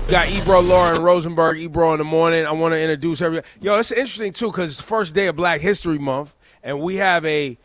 Got Ebro, Laura, and Rosenberg. Ebro in the morning. I want to introduce everybody. Yo, it's interesting too because it's the first day of Black History Month, and we have a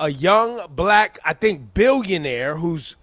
young black, I think, billionaire who's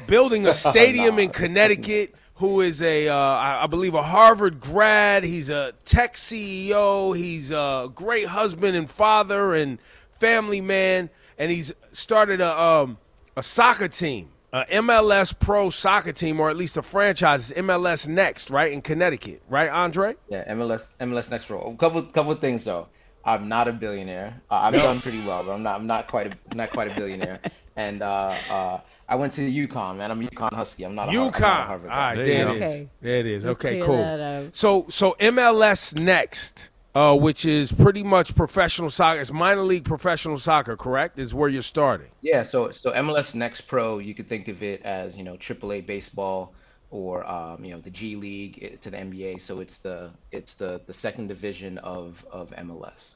building a stadium in Connecticut. Who is I believe, a Harvard grad. He's a tech CEO. He's a great husband and father and family man, and he's started a soccer team. MLS pro soccer team, or at least a franchise, MLS Next, right, in Connecticut, right, Andre? Yeah, MLS next role. A couple of things though. I'm not a billionaire. I've No. done pretty well, but I'm not quite a billionaire. And I went to UConn, man. I'm a UConn Husky. I'm not a UConn. All Harvard right, guy. there you it go. is. Okay. There it is. Let's Okay, clear cool. that up. So MLS Next, which is pretty much professional soccer. It's minor league professional soccer, correct? Is where you're starting. Yeah, so MLS Next Pro, you could think of it as, AAA baseball or the G League to the NBA. So it's the second division of MLS.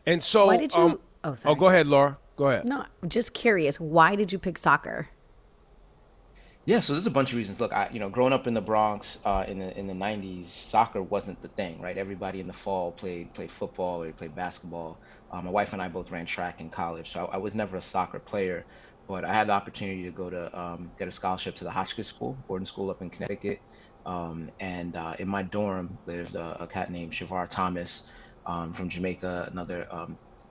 And so, Why did you? Oh, oh, sorry. go ahead, Laura. Go ahead. No, I'm just curious. Why did you pick soccer? Yeah, so there's a bunch of reasons. Look, growing up in the Bronx in the 90s, soccer wasn't the thing, right? Everybody in the fall played football or played basketball. My wife and I both ran track in college, so I was never a soccer player, but I had the opportunity to go to get a scholarship to the Hotchkiss School, boarding school up in Connecticut. And in my dorm lived a cat named Shavar Thomas from Jamaica, another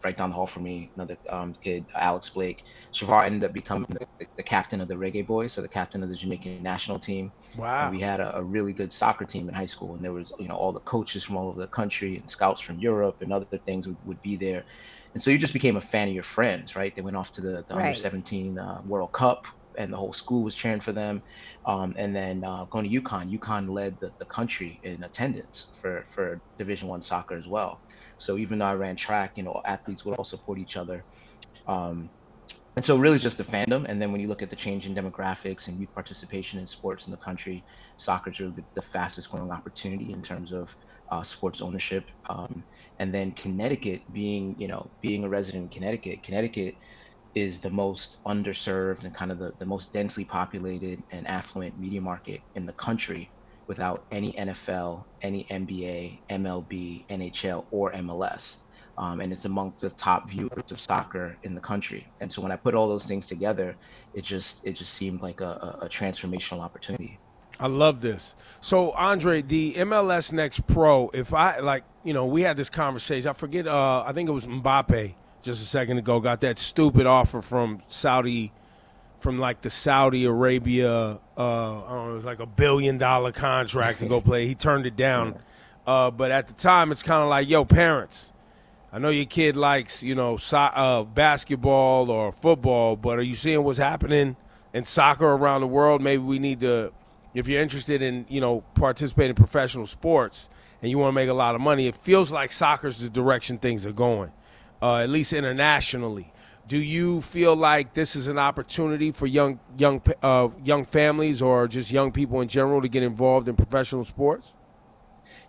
right down the hall from me, another kid, Alex Blake. Shavar ended up becoming the captain of the Reggae Boys, so the captain of the Jamaican national team. And Wow. we had a really good soccer team in high school, and there was, all the coaches from all over the country and scouts from Europe and other things would be there. And so you just became a fan of your friends, right? They went off to the under Right. 17 World Cup, and the whole school was cheering for them. And then going to UConn led the country in attendance for Division One soccer as well. So even though I ran track, athletes would all support each other. Um, and so really just the fandom. And then when you look at the change in demographics and youth participation in sports in the country, soccer is really the fastest growing opportunity in terms of sports ownership. And then Connecticut being a resident in Connecticut is the most underserved and kind of the most densely populated and affluent media market in the country without any NFL, any NBA, MLB, NHL, or MLS. And it's amongst the top viewers of soccer in the country. And so when I put all those things together, it just seemed like a transformational opportunity. I love this. So, Andre, the MLS Next Pro, if I, like, we had this conversation. I forget, I think it was Mbappe just a second ago, got that stupid offer from like the Saudi Arabia, I don't know, it was like $1 billion contract to go play. He turned it down. But at the time, it's kind of like, yo, parents, I know your kid likes, basketball or football, but are you seeing what's happening in soccer around the world? Maybe we need to, if you're interested in, participating in professional sports and you want to make a lot of money, it feels like soccer's the direction things are going, at least internationally. Do you feel like this is an opportunity for young families or just young people in general to get involved in professional sports?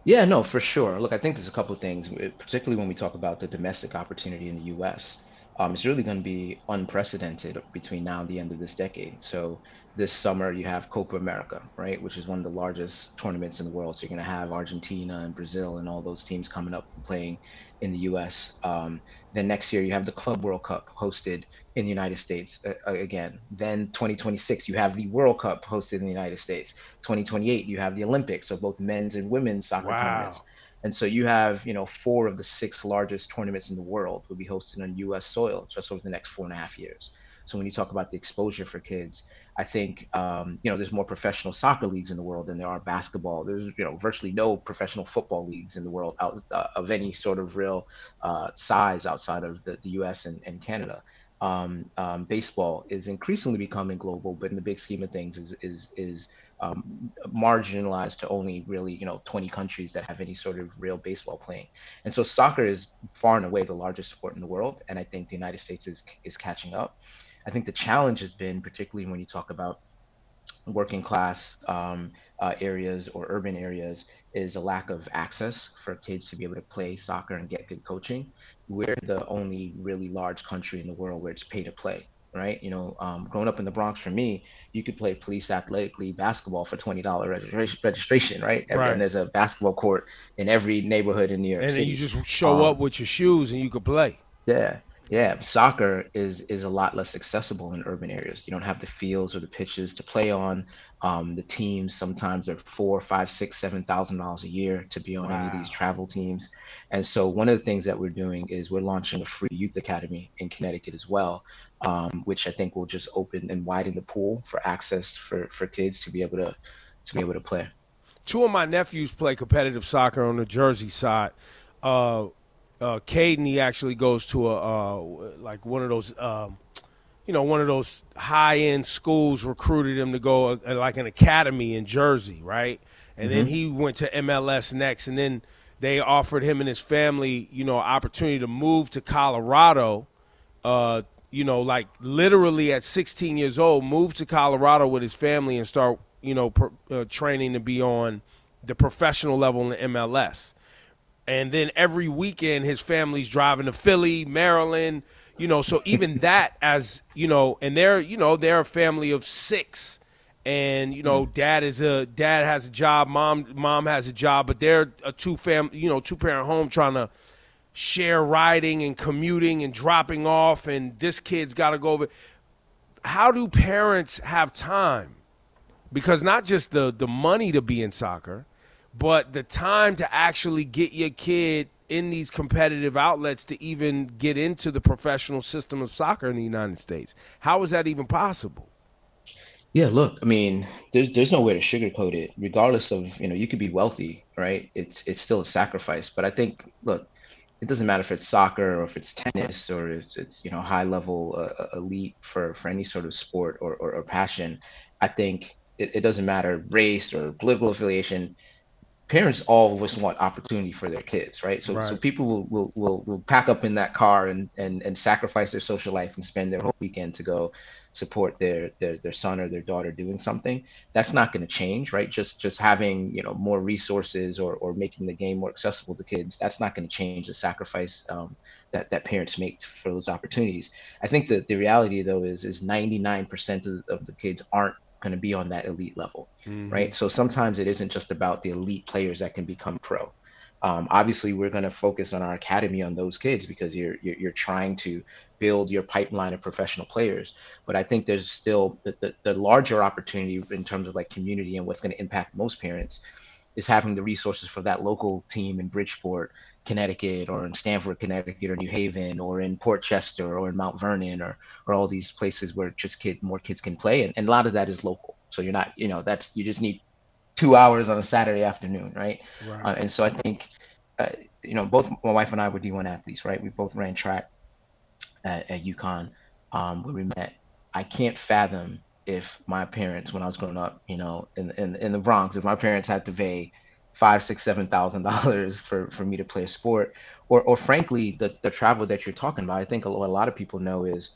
Yeah, no, for sure. Look, I think there's a couple of things, particularly when we talk about the domestic opportunity in the US. It's really going to be unprecedented between now and the end of this decade. So this summer you have Copa America, right, which is one of the largest tournaments in the world. So you're going to have Argentina and Brazil and all those teams coming up and playing in the US. Then next year you have the Club World Cup hosted in the United States again. Then 2026 you have the World Cup hosted in the United States. 2028 you have the Olympics, so both men's and women's soccer tournaments. Wow. And so you have, four of the six largest tournaments in the world will be hosted on U.S. soil just over the next 4.5 years. So when you talk about the exposure for kids, I think, there's more professional soccer leagues in the world than there are basketball. There's, virtually no professional football leagues in the world of any sort of real size outside of the U.S. and Canada. Baseball is increasingly becoming global, but in the big scheme of things is marginalized to only really 20 countries that have any sort of real baseball playing. And so soccer is far and away the largest sport in the world, and I think the United States is catching up. I think the challenge has been, particularly when you talk about working class areas or urban areas, is a lack of access for kids to be able to play soccer and get good coaching. We're the only really large country in the world where it's pay to play. right? Growing up in the Bronx for me, you could play police athletic league basketball for $20 registration, right? And Right. there's a basketball court in every neighborhood in New York And then you City. just show up Um, with your shoes and you could play. yeah, yeah. Soccer is a lot less accessible in urban areas. You don't have the fields or the pitches to play on. The teams sometimes are four, five, six, $7,000 a year to be on any of these Wow. travel teams. And so one of the things that we're doing is we're launching a free youth academy in Connecticut as well, which I think will just open and widen the pool for access for kids to be able to play. Two of my nephews play competitive soccer on the Jersey side. Uh, Caden, he actually goes to a like one of those, one of those high end schools recruited him to go like an academy in Jersey, right? And then Hmm. he went to MLS next, and then they offered him and his family, opportunity to move to Colorado. Like literally at 16 years old, moved to Colorado with his family and start, training to be on the professional level in the MLS. And then every weekend his family's driving to Philly, Maryland, so even that as, and they're a family of six. And dad has a job, mom has a job, but they're a two parent home trying to share riding and commuting and dropping off, and this kid's got to go over. How do parents have time? Because not just the money to be in soccer, but the time to actually get your kid in these competitive outlets to even get into the professional system of soccer in the United States. How is that even possible? Yeah, look, I mean, there's no way to sugarcoat it. Regardless of, you could be wealthy, right? It's still a sacrifice. But I think, look, it doesn't matter if it's soccer or if it's tennis or it's high level elite for any sort of sport or passion. I think it doesn't matter race or political affiliation. Parents always want opportunity for their kids, right? So Right. people will pack up in that car and sacrifice their social life and spend their whole weekend to go support their son or their daughter doing something. That's not going to change, right? Just having more resources or making the game more accessible to kids. That's not going to change the sacrifice that parents make for those opportunities. I think that the reality though is 99% of the kids aren't going to be on that elite level, Mm-hmm. right? So sometimes it isn't just about the elite players that can become pro. Obviously, we're going to focus on our academy on those kids because you're trying to build your pipeline of professional players. But I think there's still the larger opportunity in terms of like community and what's going to impact most parents is having the resources for that local team in Bridgeport, Connecticut, or in Stamford, Connecticut, or New Haven, or in Port Chester, or in Mount Vernon, or all these places where just more kids can play, and a lot of that is local. So you're not, that's you just need 2 hours on a Saturday afternoon, right? Right. And so I think, uh, both my wife and I were D1 athletes, right? We both ran track at UConn, where we met. I can't fathom if my parents, when I was growing up, in the Bronx, if my parents had to pay five, six, $7,000 for me to play a sport, or frankly, the travel that you're talking about. I think what a lot of people know is,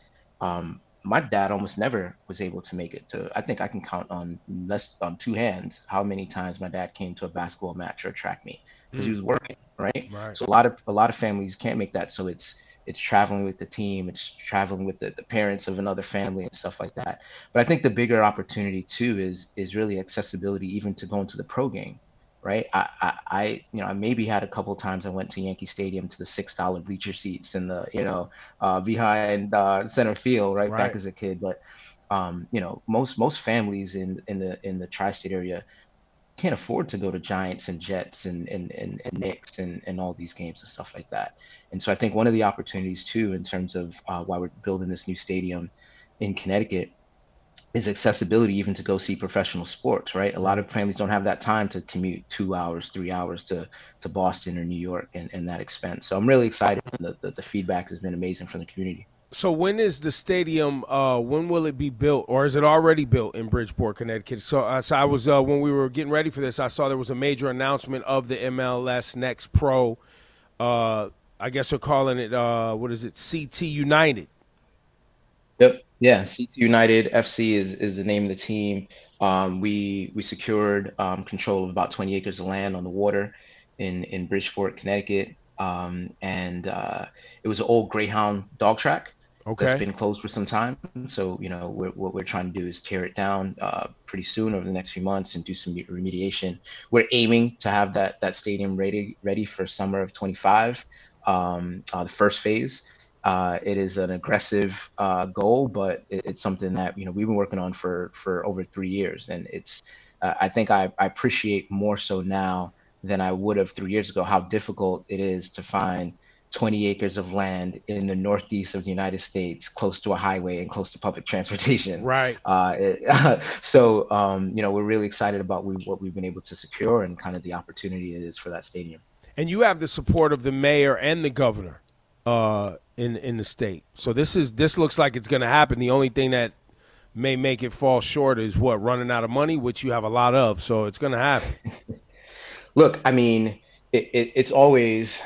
my dad almost never was able to make it to. I think I can count on less on two hands how many times my dad came to a basketball match or a track meet because he Mm. was working, right? Right. So a lot of families can't make that. So it's traveling with the team, it's traveling with the parents of another family and stuff like that. But I think the bigger opportunity too is really accessibility even to going to the pro game, right? I maybe had a couple of times I went to Yankee Stadium to the $6 bleacher seats in the behind center field right back Right. as a kid. But most families in the tri-state area can't afford to go to Giants and Jets and Knicks and all these games and stuff like that. And so I think one of the opportunities too, in terms of why we're building this new stadium in Connecticut, is accessibility even to go see professional sports, right? A lot Right. of families don't have that time to commute 2 hours, 3 hours to Boston or New York and that expense. So I'm really excited. The feedback has been amazing from the community. So when is the stadium? When will it be built, or is it already built in Bridgeport, Connecticut? So I was when we were getting ready for this, I saw there was a major announcement of the MLS Next Pro. Uh, I guess they're calling it what is it? CT United. Yep. Yeah. CT United FC is the name of the team. We secured control of about 20 acres of land on the water in Bridgeport, Connecticut. And it was an old Greyhound dog track. that's Okay. been closed for some time. So, what we're trying to do is tear it down pretty soon over the next few months and do some remediation. We're aiming to have that stadium ready for summer of 25, the first phase. It is an aggressive goal, but it's something that we've been working on for over 3 years, and it's I think I appreciate more so now than I would have 3 years ago how difficult it is to find 20 acres of land in the northeast of the United States, close to a highway and close to public transportation. Right. We're really excited about what we've been able to secure and kind of the opportunity it is for that stadium. And you have the support of the mayor and the governor in the state. So this looks like it's going to happen. The only thing that may make it fall short is running out of money, which you have a lot of. So it's going to happen. Look, I mean, it's always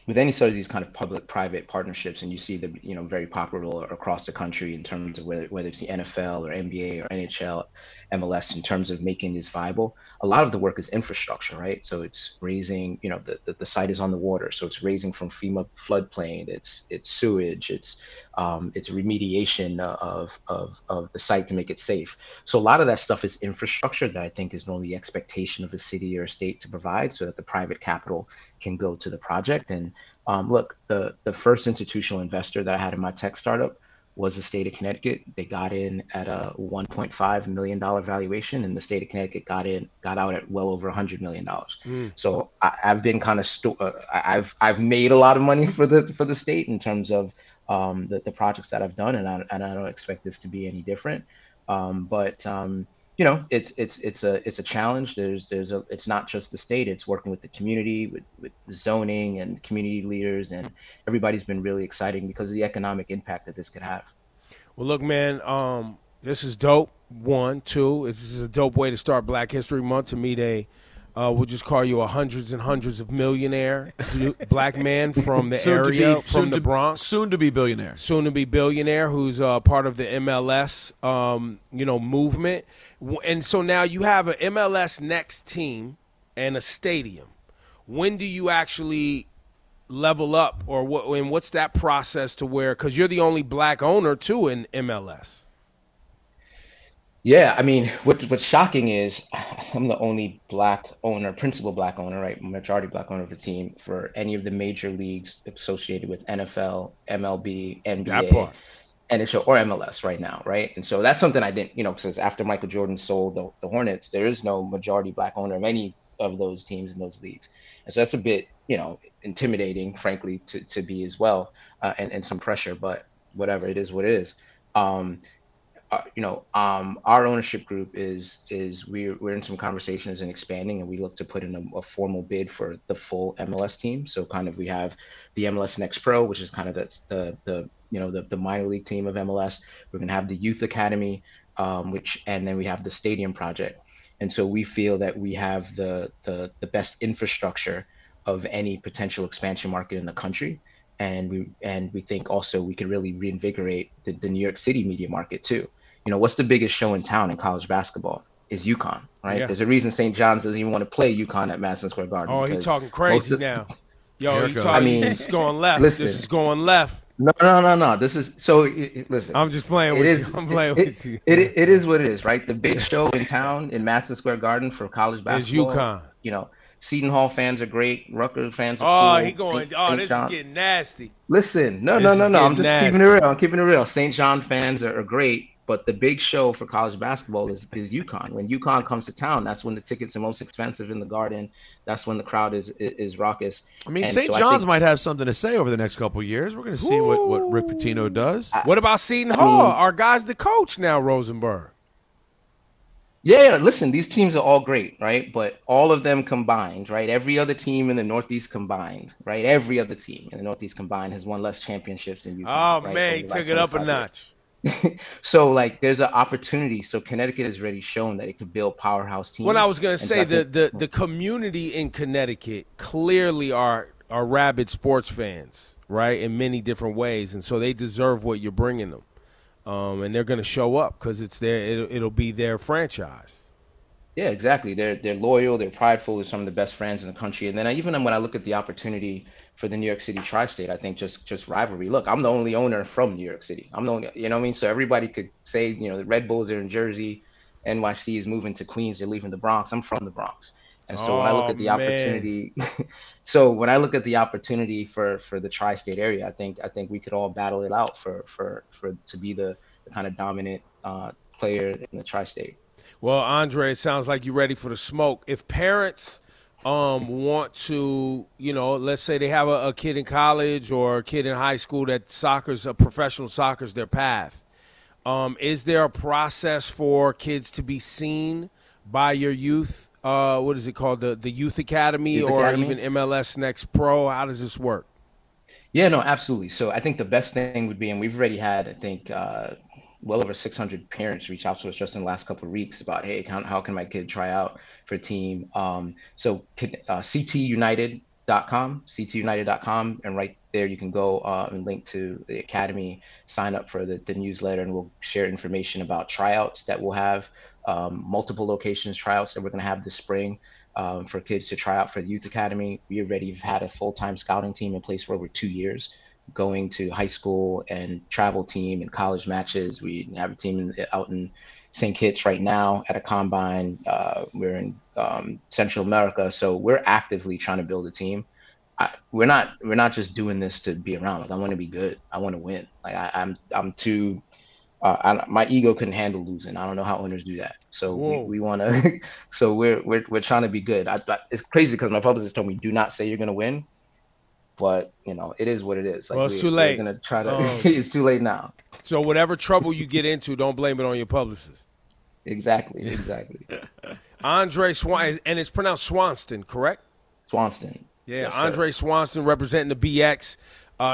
with any sort of these kind of public-private partnerships, and you see them, very popular across the country in terms of whether it's the NFL or NBA or NHL, MLS, in terms of making this viable. A lot of the work is infrastructure, right? So it's raising, the site is on the water, so it's raising from FEMA floodplain, it's sewage, it's remediation of the site to make it safe. So a lot of that stuff is infrastructure that I think is normally the expectation of a city or a state to provide, so that the private capital can go to the project. And look, the first institutional investor that I had in my tech startup was the state of Connecticut. They got in at a $1.5 million valuation, and the state of Connecticut got out at well over $100 million. So I've been kind of I've made a lot of money for the state in terms of the projects that I've done, and I don't expect this to be any different. It's a challenge. It's not just the state. It's working with the community, with the zoning and community leaders, and everybody's been really exciting because of the economic impact that this could have. Well, look, man, this is dope. One, two, this is a dope way to start Black History Month. To me, we'll just call you a hundreds and hundreds of millionaire black man from the area, from the Bronx. Soon to be billionaire. Soon to be billionaire, who's part of the MLS, movement. And so now you have an MLS Next team and a stadium. When do you actually level up, or what's that process to where? Because you're the only black owner too in MLS. Yeah, I mean, what's shocking is I'm the only principal black owner, right? Majority black owner of the team for any of the major leagues associated with NFL, MLB, That NBA, part. NHL, or MLS right now, right? And so that's something I didn't, because after Michael Jordan sold the Hornets, there is no majority black owner of any of those teams in those leagues. And so that's a bit, intimidating, frankly, to be as well, and some pressure, but whatever, it is what it is. Our ownership group is we're in some conversations and expanding, and we look to put in a formal bid for the full MLS team. So kind of we have the MLS Next Pro, which is kind of the minor league team of MLS. We're gonna have the youth academy, and then we have the stadium project. And so we feel that we have the best infrastructure of any potential expansion market in the country. And we think also we can really reinvigorate the New York City media market too. What's the biggest show in town in college basketball is UConn, right? Yeah. There's a reason St. John's doesn't even want to play UConn at Madison Square Garden. Oh, he's talking crazy now. Yo, this is going left. Listen, This is going left. No. This is so. Listen, I'm just playing with you. I'm playing with you. It is what it is, right? The big show in town in Madison Square Garden for college basketball is UConn. Seton Hall fans are great. Rutgers fans are cool. This is getting nasty. Listen, no. I'm just keeping it real. I'm keeping it real. St. John fans are great, but the big show for college basketball is UConn. When UConn comes to town, that's when the tickets are most expensive in the Garden. That's when the crowd is raucous. I mean, St. John's might have something to say over the next couple of years. We're going to see what Rick Pitino does. What about Seton Hall? Our guy's the coach now, Rosenberg. Yeah, listen, these teams are all great, right? But all of them combined, right? Every other team in the Northeast combined, right? Every other team in the Northeast combined has won less championships than UConn. Oh, right? man, he took it up a notch. So, there's an opportunity. So Connecticut has already shown that it could build powerhouse teams. Well, I was going to say, the community in Connecticut clearly are rabid sports fans, right, in many different ways. And so they deserve what you're bringing them. And they're going to show up because it'll be their franchise. Yeah, exactly. They're loyal, they're prideful, they're some of the best friends in the country. And then even when I look at the opportunity for the New York City tri-state. I think just rivalry. Look, I'm the only owner from New York City. I'm the only, you know what I mean? So everybody could say, you know, the Red Bulls are in Jersey, NYC is moving to Queens, they're leaving the Bronx. I'm from the Bronx. And so when I look Oh at the man. opportunity, so when I look at the opportunity for the tri-state area, I think we could all battle it out for to be the kind of dominant player in the tri-state. Well, Andre, it sounds like you're ready for the smoke. If parents want to, you know, let's say they have a kid in college or a kid in high school that professional soccer's their path. Is there a process for kids to be seen by your youth? What is it called? The Youth Academy Youth or Academy? even MLS Next Pro? How does this work? Yeah, no, absolutely. So I think the best thing would be, and we've already had, I think, well over 600 parents reach out to us just in the last couple of weeks about, hey, how can my kid try out for a team? So ctunited.com, and right there you can go and link to the academy, sign up for the newsletter, and we'll share information about tryouts that we'll have, multiple locations tryouts that we're going to have this spring for kids to try out for the youth academy. We already have had a full-time scouting team in place for over 2 years, going to high school and travel team and college matches. We have a team out in St. Kitts right now at a combine. We're in Central America, so we're actively trying to build a team. We're not just doing this to be around. Like, I want to be good. I want to win. Like, I'm too. My ego couldn't handle losing. I don't know how owners do that. So Whoa. we want to. So we're trying to be good. It's crazy because my publicist told me, do not say you're gonna win, but you know it is what it is. Like, Well, it's too we're late. gonna try to. It's too late now. So whatever trouble you get into, don't blame it on your publicist. Exactly. Andre Swan, and it's pronounced Swanston, correct? Swanston. Yeah, Yes, sir. Andre Swanston representing the BX.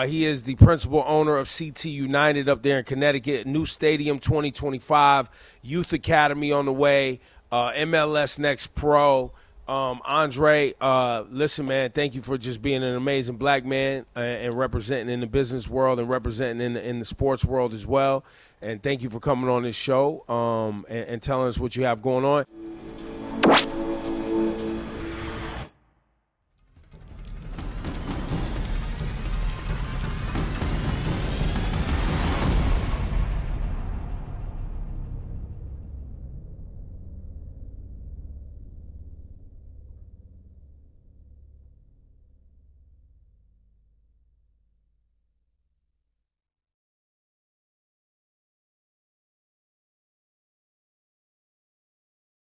He is the principal owner of CT United up there in Connecticut. New stadium 2025, Youth Academy on the way, MLS Next Pro. Andre, listen, man, thank you for just being an amazing black man and representing in the business world and representing in the sports world as well. And thank you for coming on this show and telling us what you have going on.